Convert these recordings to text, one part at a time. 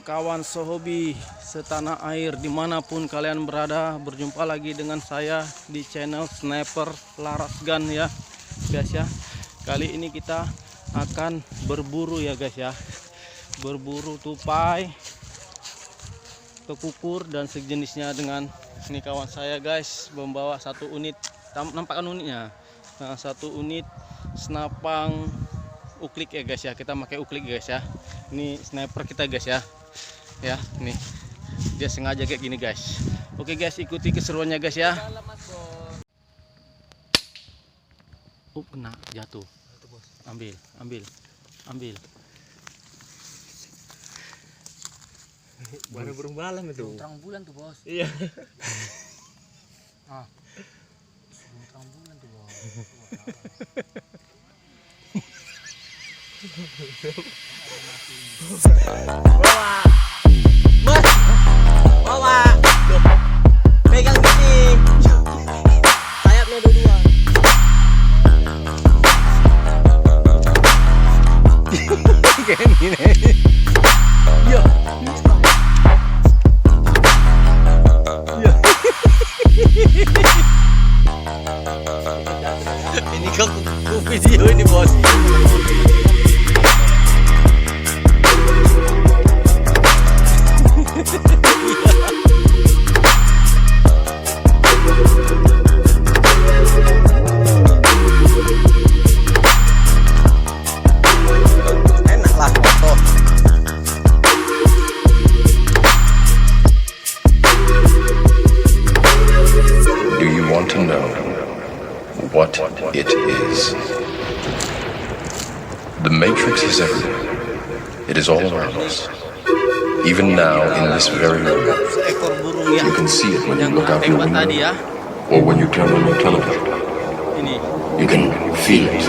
kawan sehobi setanah air dimanapun kalian berada, berjumpa lagi dengan saya di channel Sniper Laras Gun ya guys ya. Kali ini kita akan berburu ya guys ya, berburu tupai, kekukur dan sejenisnya. Dengan ini kawan saya guys membawa satu unit, nampakkan unitnya, nah, satu unit senapang uklik ya guys ya. Kita pakai uklik guys ya. Ini sniper kita guys ya. Ya, nih dia sengaja kayak gini guys. Oke guys, ikuti keseruannya guys ya. Kena jatuh. Ambil. Mana burung balang itu? Terang bulan tuh bos. Iya. Terang bulan tuh bos. Bawa. Pegang gini. Sayapnya dua. Kayak gini. Yo. Ini kok video ini bos. Enaklah foto. Do you want to know what it is? The Matrix is everywhere. It is all around us. Even now, in this very room, Seekor burung ya. you can see it when you Yang look out your tembak window tadi ya. or when you turn on your television. Ini. You can feel it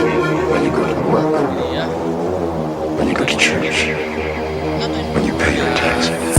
when you go to work, Ini ya. when you go to church, when you pay your taxes.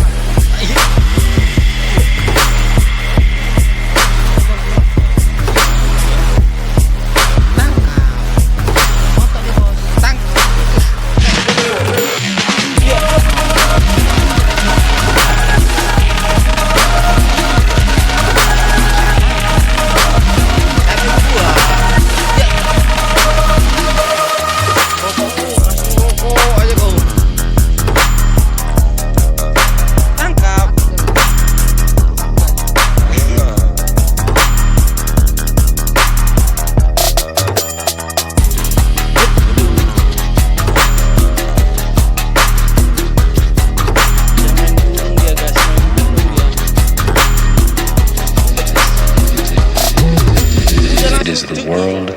It is the world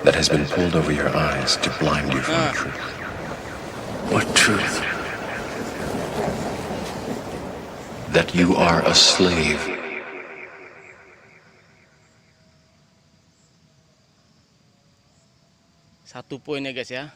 that has been pulled over your eyes to blind you from the truth. What truth? That you are a slave. Satu poin ya guys ya.